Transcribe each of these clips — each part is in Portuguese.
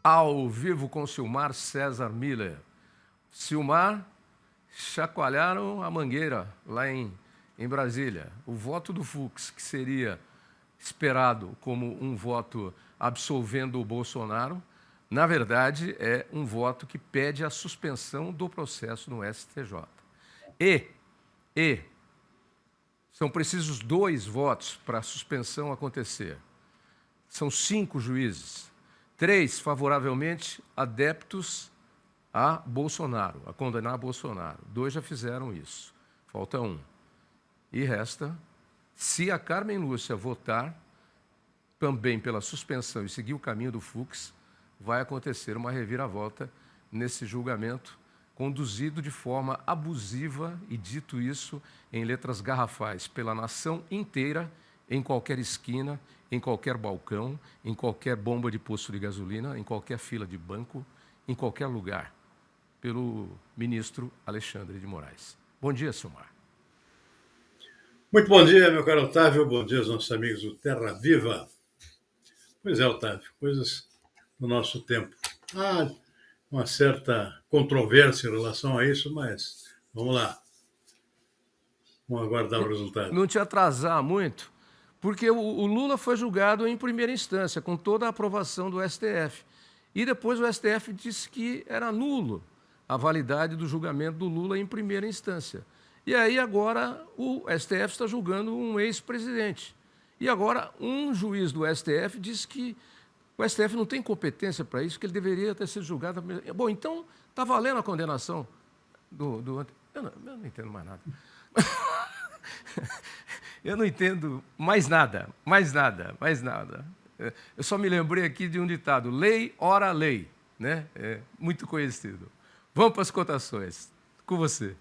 ao vivo com Silmar César Miller. Silmar, chacoalharam a mangueira lá em Brasília. O voto do Fux, que seria esperado como um voto absolvendo o Bolsonaro, na verdade é um voto que pede a suspensão do processo no STJ. E são precisos 2 votos para a suspensão acontecer. São 5 juízes. 3 favoravelmente adeptos a Bolsonaro, a condenar Bolsonaro. 2 já fizeram isso. Falta 1. E resta, se a Carmen Lúcia votar também pela suspensão e seguir o caminho do Fux, vai acontecer uma reviravolta nesse julgamento, conduzido de forma abusiva, e dito isso em letras garrafais, pela nação inteira, em qualquer esquina, em qualquer balcão, em qualquer bomba de posto de gasolina, em qualquer fila de banco, em qualquer lugar, pelo ministro Alexandre de Moraes. Bom dia, Silmar. Muito bom dia, meu caro Otávio. Bom dia aos nossos amigos do Terra Viva. Pois é, Otávio, coisas do nosso tempo. Há uma certa controvérsia em relação a isso, mas vamos lá. Vamos aguardar o resultado. Não te atrasar muito, porque o Lula foi julgado em primeira instância, com toda a aprovação do STF. E depois o STF disse que era nulo a validade do julgamento do Lula em primeira instância. E aí agora o STF está julgando um ex-presidente. E agora um juiz do STF disse que o STF não tem competência para isso, que ele deveria ter sido julgado. Bom, então está valendo a condenação do... Eu não entendo mais nada. Eu não entendo mais nada. Eu só me lembrei aqui de um ditado: lei, ora lei, né? É muito conhecido. Vamos para as cotações. Com você.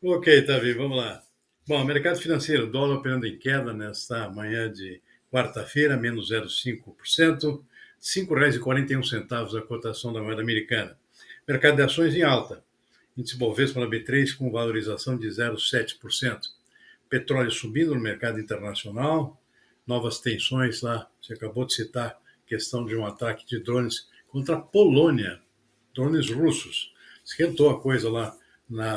Ok, Tavi, vamos lá. Bom, mercado financeiro, dólar operando em queda nesta manhã de quarta-feira, menos 0,5%, R$ 5,41 a cotação da moeda americana. Mercado de ações em alta. Índice Bovespa na B3 com valorização de 0,7%. Petróleo subindo no mercado internacional. Novas tensões lá. Você acabou de citar a questão de um ataque de drones contra a Polônia. Drones russos. Esquentou a coisa lá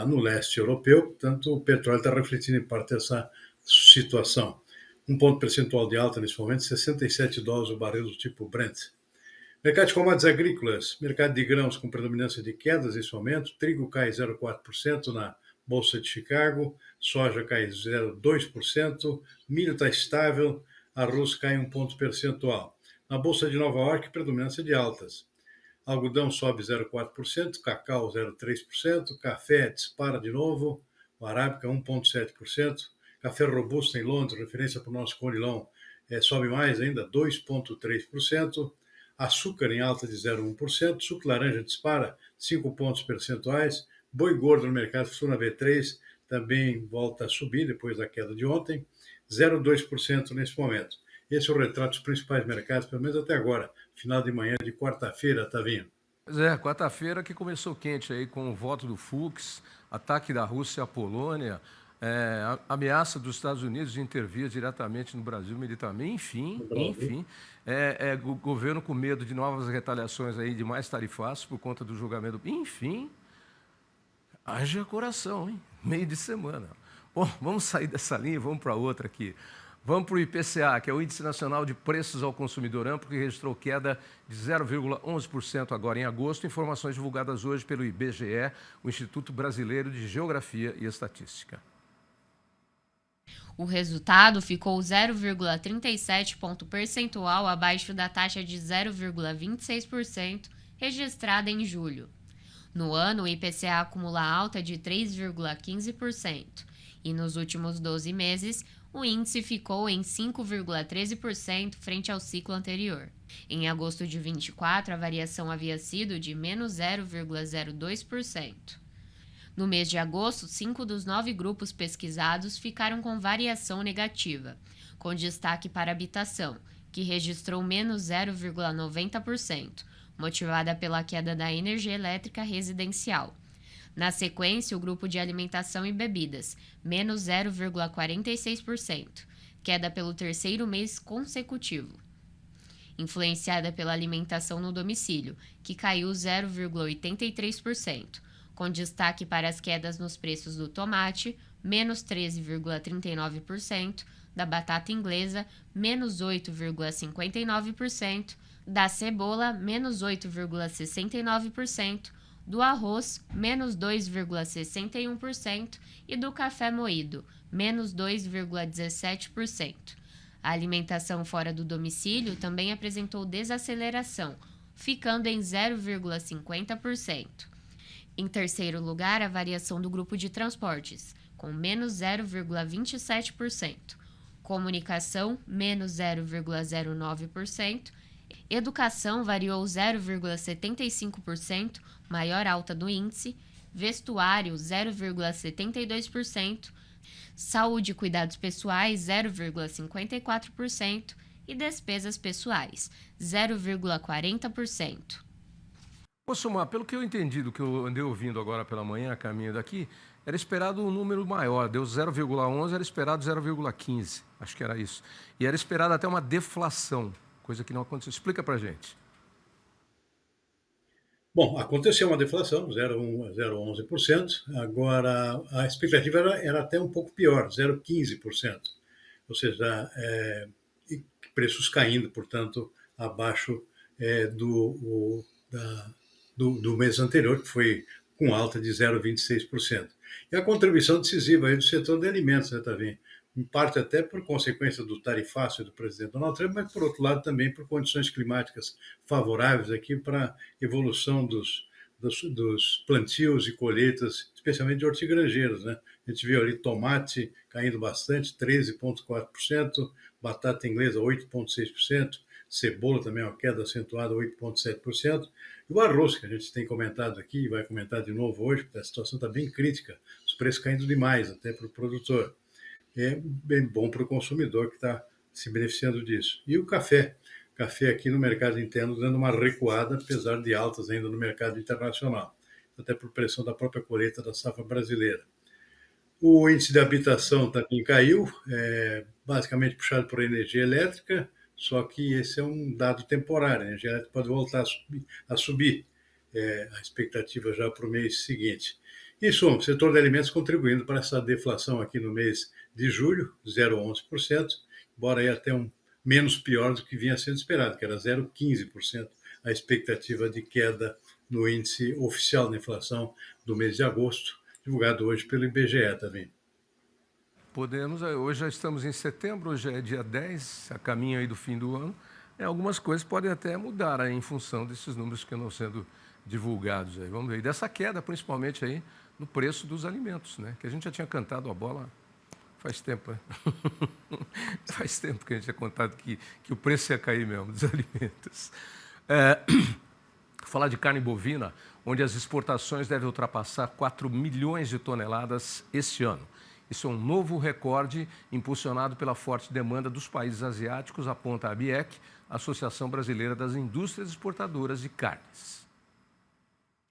no leste europeu. Portanto, o petróleo está refletindo em parte essa situação. 1 ponto percentual de alta nesse momento, $67 o barril do tipo Brent. Mercado de commodities agrícolas, mercado de grãos com predominância de quedas nesse momento, trigo cai 0,4% na Bolsa de Chicago, soja cai 0,2%, milho está estável, arroz cai 1 ponto percentual. Na Bolsa de Nova York, predominância de altas. Algodão sobe 0,4%, cacau 0,3%, café dispara de novo, o arábica 1,7%, café robusto em Londres, referência para o nosso Conilon, sobe mais ainda, 2,3%, açúcar em alta de 0,1%, suco laranja dispara 5 pontos percentuais, boi gordo no mercado futuro na B3 também volta a subir depois da queda de ontem, 0,2% nesse momento. Esse é o retrato dos principais mercados, pelo menos até agora, final de manhã de quarta-feira, Tavinho. Pois é, quarta-feira que começou quente aí com o voto do Fux, ataque da Rússia à Polônia, ameaça dos Estados Unidos de intervir diretamente no Brasil militarmente, enfim, o governo com medo de novas retaliações aí, de mais tarifaços por conta do julgamento, enfim, haja coração, hein? Meio de semana. Bom, vamos sair dessa linha e vamos para outra aqui. Vamos para o IPCA, que é o Índice Nacional de Preços ao Consumidor Amplo, que registrou queda de 0,11% agora em agosto. Informações divulgadas hoje pelo IBGE, o Instituto Brasileiro de Geografia e Estatística. O resultado ficou 0,37 ponto percentual abaixo da taxa de 0,26% registrada em julho. No ano, o IPCA acumula alta de 3,15% e nos últimos 12 meses, o índice ficou em 5,13% frente ao ciclo anterior. Em agosto de 24, a variação havia sido de menos 0,02%. No mês de agosto, 5 dos 9 grupos pesquisados ficaram com variação negativa, com destaque para a habitação, que registrou menos 0,90%, motivada pela queda da energia elétrica residencial. Na sequência, o grupo de alimentação e bebidas, menos 0,46%, queda pelo terceiro mês consecutivo. influenciada pela alimentação no domicílio, que caiu 0,83%, com destaque para as quedas nos preços do tomate, menos 13,39%, da batata inglesa, menos 8,59%, da cebola, menos 8,69%, do arroz, menos 2,61% e do café moído, menos 2,17%. A alimentação fora do domicílio também apresentou desaceleração, ficando em 0,50%. Em terceiro lugar, a variação do grupo de transportes, com menos 0,27%. Comunicação, menos 0,09%. Educação variou 0,75%, maior alta do índice. Vestuário, 0,72%. Saúde e cuidados pessoais, 0,54%. E despesas pessoais, 0,40%. Ô, Sumar, pelo que eu entendi do que eu andei ouvindo agora pela manhã, a caminho daqui, era esperado um número maior, deu 0,11, era esperado 0,15, acho que era isso. E era esperado até uma deflação, coisa que não aconteceu. Explica para a gente. Bom, aconteceu uma deflação, 0,11%, agora a expectativa era até um pouco pior, 0,15%, ou seja, preços caindo, portanto, abaixo do mês anterior, que foi com alta de 0,26%. E a contribuição decisiva aí do setor de alimentos, né, Tavim? Em parte até por consequência do tarifácio do presidente Donald Trump, mas por outro lado também por condições climáticas favoráveis aqui para a evolução dos plantios e colheitas, especialmente de hortigranjeiros, né? A gente viu ali tomate caindo bastante, 13,4%, batata inglesa 8,6%, cebola também uma queda acentuada, 8,7%, e o arroz, que a gente tem comentado aqui, e vai comentar de novo hoje, porque a situação está bem crítica, os preços caindo demais até para o produtor. É bem bom para o consumidor que está se beneficiando disso. E o café aqui no mercado interno dando uma recuada, apesar de altas ainda no mercado internacional, até por pressão da própria colheita da safra brasileira. O índice de habitação também caiu, basicamente puxado por energia elétrica, só que esse é um dado temporário, a energia elétrica pode voltar a subir, a expectativa já para o mês seguinte. Isso, o setor de alimentos contribuindo para essa deflação aqui no mês de julho, 0,11%, embora aí até menos pior do que vinha sendo esperado, que era 0,15% a expectativa de queda no índice oficial da inflação do mês de agosto, divulgado hoje pelo IBGE também. Hoje já estamos em setembro, hoje é dia 10, a caminho aí do fim do ano. Algumas coisas podem até mudar aí em função desses números que andam sendo divulgados aí. Vamos ver. E dessa queda, principalmente aí no preço dos alimentos, né? Que a gente já tinha cantado a bola faz tempo, né? Faz tempo que a gente tinha contado que o preço ia cair mesmo dos alimentos. Falar de carne bovina, onde as exportações devem ultrapassar 4 milhões de toneladas este ano. Isso é um novo recorde impulsionado pela forte demanda dos países asiáticos, aponta a ABIEC, Associação Brasileira das Indústrias Exportadoras de Carnes.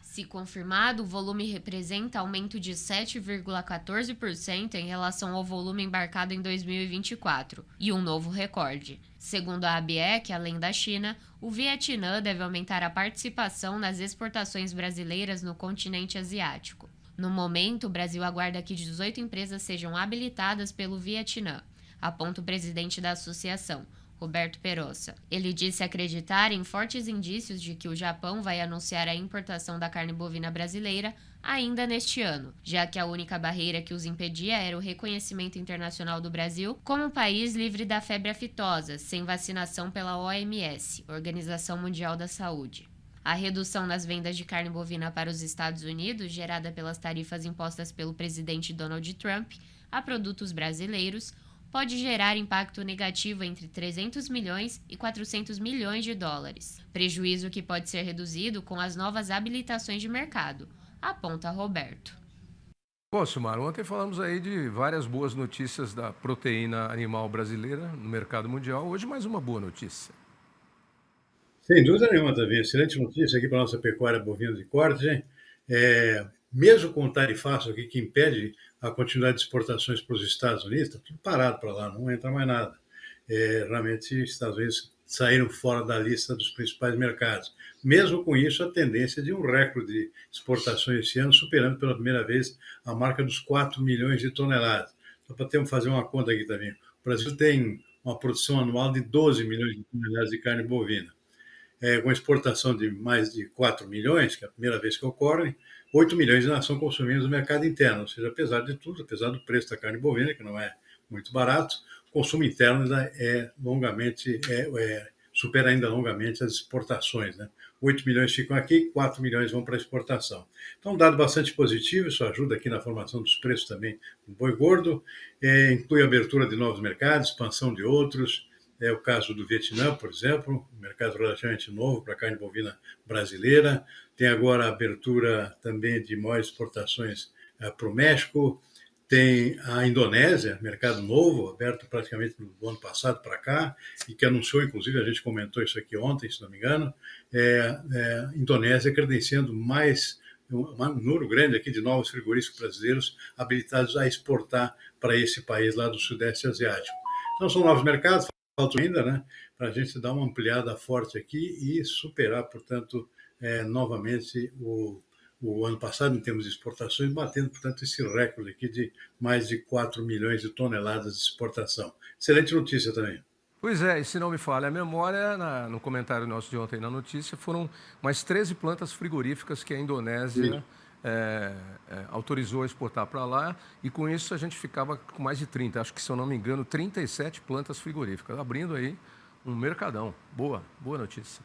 Se confirmado, o volume representa aumento de 7,14% em relação ao volume embarcado em 2024 e um novo recorde. Segundo a ABEC, além da China, o Vietnã deve aumentar a participação nas exportações brasileiras no continente asiático. No momento, o Brasil aguarda que 18 empresas sejam habilitadas pelo Vietnã, aponta o presidente da associação, Roberto Perossa. Ele disse acreditar em fortes indícios de que o Japão vai anunciar a importação da carne bovina brasileira ainda neste ano, já que a única barreira que os impedia era o reconhecimento internacional do Brasil como país livre da febre aftosa, sem vacinação pela OMS, Organização Mundial da Saúde. A redução nas vendas de carne bovina para os Estados Unidos, gerada pelas tarifas impostas pelo presidente Donald Trump a produtos brasileiros, pode gerar impacto negativo entre 300 milhões e 400 milhões de dólares, prejuízo que pode ser reduzido com as novas habilitações de mercado, aponta Roberto. Bom, Sumar, ontem falamos aí de várias boas notícias da proteína animal brasileira no mercado mundial. Hoje mais uma boa notícia. Sem dúvida nenhuma, Davi. Excelente notícia aqui para a nossa pecuária bovina de corte, hein? Mesmo com o tarifaço aqui que impede a continuidade de exportações para os Estados Unidos, está tudo parado para lá, não entra mais nada. Realmente, os Estados Unidos saíram fora da lista dos principais mercados. Mesmo com isso, a tendência de um recorde de exportações esse ano, superando pela primeira vez a marca dos 4 milhões de toneladas. Só para fazer uma conta aqui também. O Brasil tem uma produção anual de 12 milhões de toneladas de carne bovina. Com exportação de mais de 4 milhões, que é a primeira vez que ocorre, 8 milhões ainda são consumidos no mercado interno, ou seja, apesar de tudo, apesar do preço da carne bovina, que não é muito barato, o consumo interno ainda supera ainda longamente as exportações, né? 8 milhões ficam aqui, 4 milhões vão para a exportação. Então, um dado bastante positivo, isso ajuda aqui na formação dos preços também do boi gordo, inclui a abertura de novos mercados, expansão de outros. É o caso do Vietnã, por exemplo, um mercado relativamente novo para a carne bovina brasileira. Tem agora a abertura também de maiores exportações para o México. Tem a Indonésia, mercado novo, aberto praticamente do ano passado para cá, e que anunciou, inclusive, a gente comentou isso aqui ontem, se não me engano, a Indonésia credenciando mais um número grande aqui de novos frigoríficos brasileiros habilitados a exportar para esse país lá do Sudeste Asiático. Então, são novos mercados, falta ainda, né, para a gente dar uma ampliada forte aqui e superar, portanto, novamente o ano passado em termos de exportações, batendo, portanto, esse recorde aqui de mais de 4 milhões de toneladas de exportação. Excelente notícia também. Pois é, e se não me falha a memória, no comentário nosso de ontem na notícia, foram mais 13 plantas frigoríficas que a Indonésia autorizou a exportar para lá, e com isso a gente ficava com mais de 30, acho que, se eu não me engano, 37 plantas frigoríficas, abrindo aí um mercadão. Boa notícia.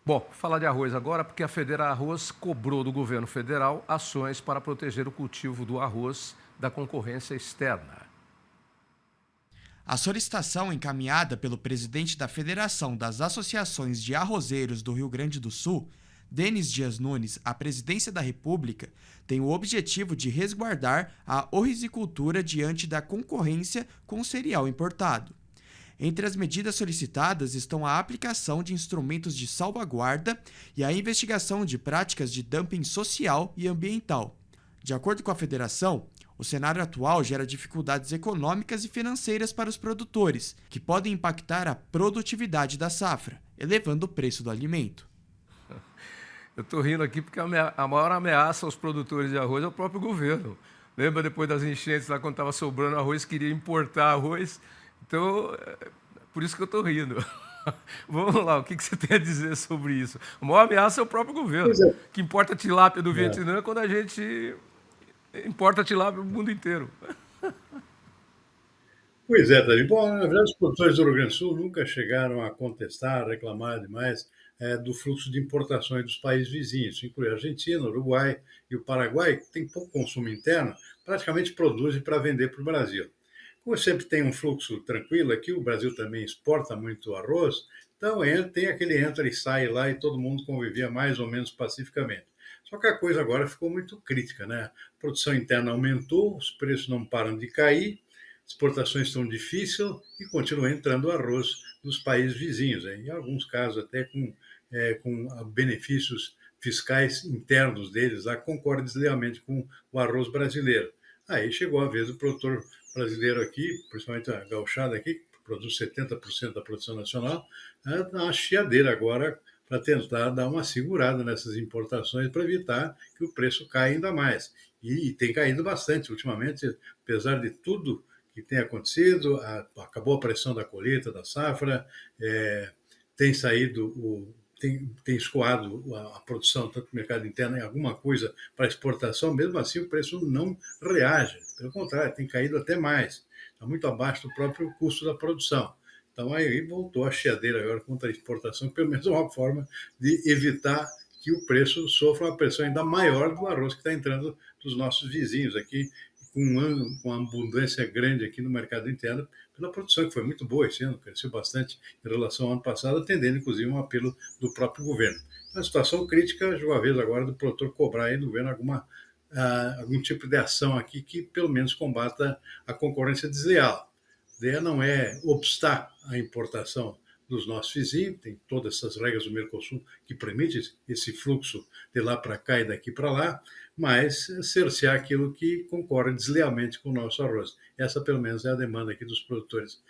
Bom, falar de arroz agora, porque a Federa Arroz cobrou do governo federal ações para proteger o cultivo do arroz da concorrência externa. A solicitação encaminhada pelo presidente da Federação das Associações de Arrozeiros do Rio Grande do Sul, Denis Dias Nunes, à presidência da República, tem o objetivo de resguardar a horticultura diante da concorrência com cereal importado. Entre as medidas solicitadas estão a aplicação de instrumentos de salvaguarda e a investigação de práticas de dumping social e ambiental. De acordo com a federação, o cenário atual gera dificuldades econômicas e financeiras para os produtores, que podem impactar a produtividade da safra, elevando o preço do alimento. Eu estou rindo aqui porque a maior ameaça aos produtores de arroz é o próprio governo. Lembra depois das enchentes, lá quando estava sobrando arroz, queria importar arroz? Então, por isso que eu estou rindo. Vamos lá, o que você tem a dizer sobre isso? A maior ameaça é o próprio governo, que importa tilápia do Vietnã quando a gente importa tilápia do mundo inteiro. Pois é, Davi. Bom, na verdade, os produtores do Rio Grande do Sul nunca chegaram a contestar, reclamar demais do fluxo de importações dos países vizinhos, inclui a Argentina, o Uruguai e o Paraguai, que tem pouco consumo interno, praticamente produzem para vender para o Brasil. Como sempre tem um fluxo tranquilo aqui, o Brasil também exporta muito arroz, então tem aquele entra e sai lá e todo mundo convivia mais ou menos pacificamente. Só que a coisa agora ficou muito crítica, né? A produção interna aumentou, os preços não param de cair, exportações estão difíceis e continua entrando arroz dos países vizinhos, em alguns casos até com benefícios fiscais internos deles, lá concorre deslealmente com o arroz brasileiro. Aí chegou a vez do produtor brasileiro aqui, principalmente a gauchada aqui, que produz 70% da produção nacional, na chiadeira agora para tentar dar uma segurada nessas importações para evitar que o preço caia ainda mais. E tem caído bastante ultimamente, apesar de tudo que tem acontecido, acabou a pressão da colheita, da safra, tem saído tem escoado a produção, tanto no mercado interno, em alguma coisa para exportação, mesmo assim o preço não reage. Pelo contrário, tem caído até mais. Está muito abaixo do próprio custo da produção. Então, aí voltou a chiadeira agora contra a exportação, pelo menos uma forma de evitar que o preço sofra uma pressão ainda maior do arroz que está entrando dos nossos vizinhos aqui, com uma abundância grande aqui no mercado interno, pela produção, que foi muito boa esse ano, cresceu bastante em relação ao ano passado, atendendo, inclusive, um apelo do próprio governo. Uma situação crítica, de uma vez agora, do produtor cobrar aí do governo algum tipo de ação aqui que, pelo menos, combata a concorrência desleal. A ideia não é obstar a importação dos nossos vizinhos, tem todas essas regras do Mercosul que permitem esse fluxo de lá para cá e daqui para lá, mas cercear aquilo que concorre deslealmente com o nosso arroz. Essa, pelo menos, é a demanda aqui dos produtores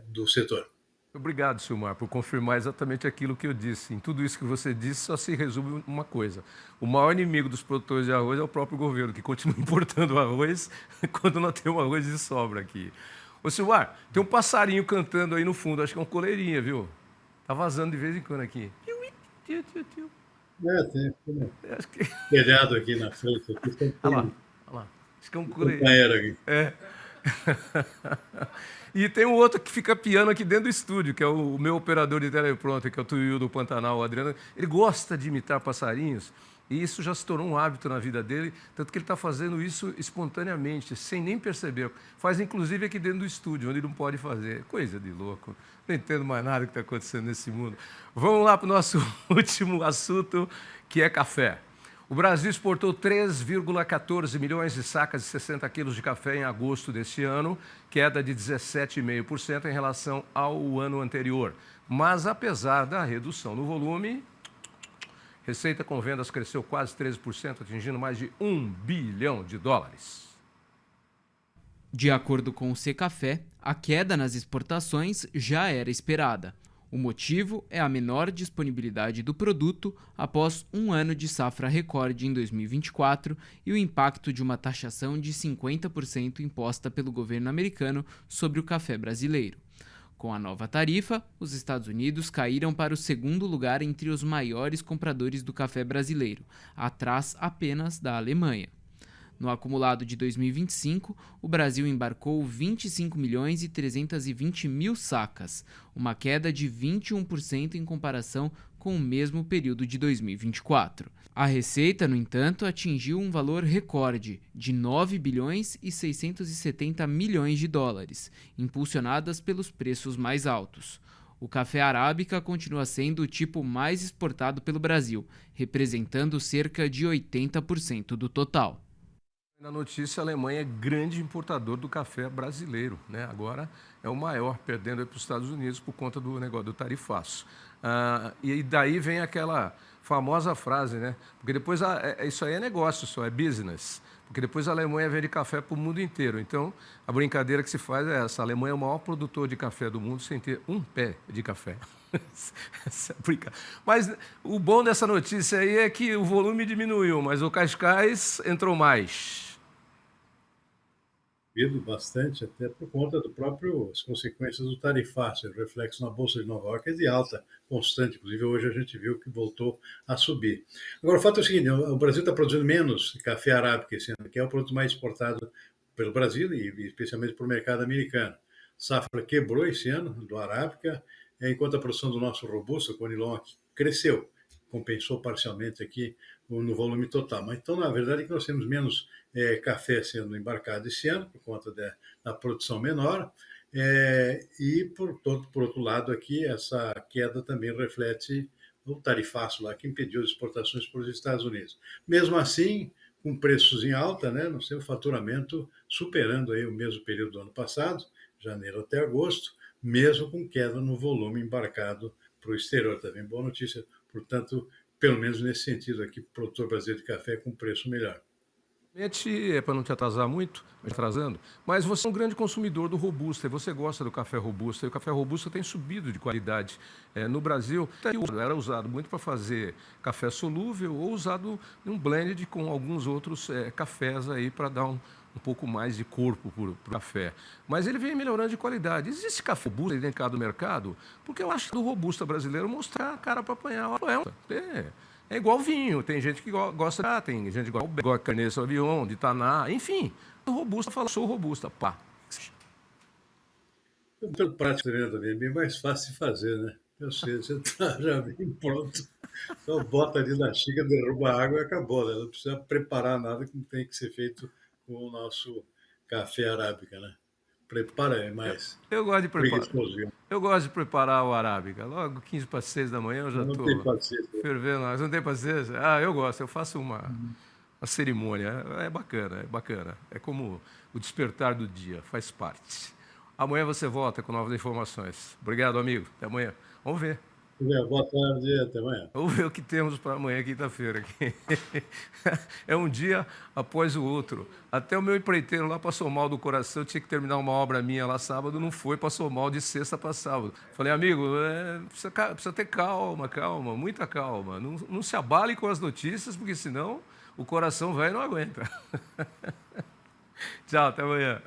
do setor. Obrigado, Silmar, por confirmar exatamente aquilo que eu disse. Em tudo isso que você disse, só se resume uma coisa. O maior inimigo dos produtores de arroz é o próprio governo, que continua importando arroz quando não tem um arroz de sobra aqui. Ô, Silmar, tem um passarinho cantando aí no fundo, acho que é um coleirinha, viu? Tá vazando de vez em quando aqui. Tiu, tiu, tiu. Tem Acho que... telhado aqui na frente. Aqui, Olha lá, olha lá. Acho que é um coleirinho. companheiro aqui. É. E tem um outro que fica piando aqui dentro do estúdio, que é o meu operador de teleprompter, que é o Tuiu do Pantanal, o Adriano. Ele gosta de imitar passarinhos, e isso já se tornou um hábito na vida dele, tanto que ele está fazendo isso espontaneamente, sem nem perceber. Faz, inclusive, aqui dentro do estúdio, onde ele não pode fazer. Coisa de louco. Não entendo mais nada que está acontecendo nesse mundo. Vamos lá para o nosso último assunto, que é café. O Brasil exportou 3,14 milhões de sacas de 60 quilos de café em agosto deste ano, queda de 17,5% em relação ao ano anterior. Mas, apesar da redução no volume, receita com vendas cresceu quase 13%, atingindo mais de US$ 1 bilhão. De acordo com o Secafé, a queda nas exportações já era esperada. O motivo é a menor disponibilidade do produto após um ano de safra recorde em 2024 e o impacto de uma taxação de 50% imposta pelo governo americano sobre o café brasileiro. Com a nova tarifa, os Estados Unidos caíram para o segundo lugar entre os maiores compradores do café brasileiro, atrás apenas da Alemanha. No acumulado de 2025, o Brasil embarcou 25 milhões e 320 mil sacas, uma queda de 21% em comparação com o mesmo período de 2024. A receita, no entanto, atingiu um valor recorde de 9 bilhões e 670 milhões de dólares, impulsionadas pelos preços mais altos. O café arábica continua sendo o tipo mais exportado pelo Brasil, representando cerca de 80% do total. Na notícia, a Alemanha é grande importador do café brasileiro, né? Agora é o maior, perdendo para os Estados Unidos por conta do negócio do tarifaço. E daí vem aquela famosa frase, né? Porque depois isso aí é negócio só, é business. Porque depois a Alemanha vende café para o mundo inteiro. Então, a brincadeira que se faz é essa. A Alemanha é o maior produtor de café do mundo sem ter um pé de café. Mas o bom dessa notícia aí é que o volume diminuiu, mas o Cascais entrou mais. Bastante, até por conta as consequências do tarifaço, o reflexo na Bolsa de Nova York é de alta constante, inclusive hoje a gente viu que voltou a subir. Agora, o fato é o seguinte, o Brasil está produzindo menos café arábica esse ano, que é o produto mais exportado pelo Brasil e especialmente para o mercado americano. Safra quebrou esse ano do arábica, enquanto a produção do nosso robusto, o Conilon, cresceu, compensou parcialmente aqui no volume total. Mas então, na verdade, é que nós temos menos café sendo embarcado esse ano, por conta da produção menor, e, por outro lado, aqui, essa queda também reflete o tarifaço lá, que impediu as exportações para os Estados Unidos. Mesmo assim, com preços em alta, né, nós temos faturamento superando aí o mesmo período do ano passado, janeiro até agosto, mesmo com queda no volume embarcado para o exterior. Também boa notícia, portanto, pelo menos nesse sentido aqui, produtor brasileiro de café com preço melhor. É para não te atrasar muito, atrasando, mas você é um grande consumidor do Robusta e você gosta do café Robusta, e o café Robusta tem subido de qualidade. No Brasil, era usado muito para fazer café solúvel ou usado em um blend com alguns outros cafés aí para dar um pouco mais de corpo para o café. Mas ele vem melhorando de qualidade. Existe café Robusta identificado no mercado? Porque eu acho que o Robusta brasileiro mostrar a cara para apanhar. É igual vinho, tem gente que gosta, tem gente que gosta de Cabernet Sauvignon, de Taná, enfim. O Robusta fala, sou Robusta, pá. Pelo prático também é bem mais fácil de fazer, né? Eu sei, você está já bem pronto. Só bota ali na xícara, derruba a água e acabou, né? Não precisa preparar nada como tem que ser feito com o nosso café arábica, né? Prepara mais. Eu gosto de preparar. Eu gosto de preparar o arábica. Logo 15 para 6 da manhã eu já estou fervendo. Você não tem paciência? Eu gosto. Eu faço uma cerimônia. É bacana, é bacana. É como o despertar do dia, faz parte. Amanhã você volta com novas informações. Obrigado, amigo. Até amanhã. Vamos ver. Boa tarde, até amanhã. Vamos ver o que temos para amanhã, quinta-feira. É um dia após o outro. Até o meu empreiteiro lá passou mal do coração, eu tinha que terminar uma obra minha lá sábado, não foi, passou mal de sexta para sábado. Falei, amigo, precisa ter calma, muita calma. Não se abale com as notícias, porque senão o coração velho não aguenta. Tchau, até amanhã.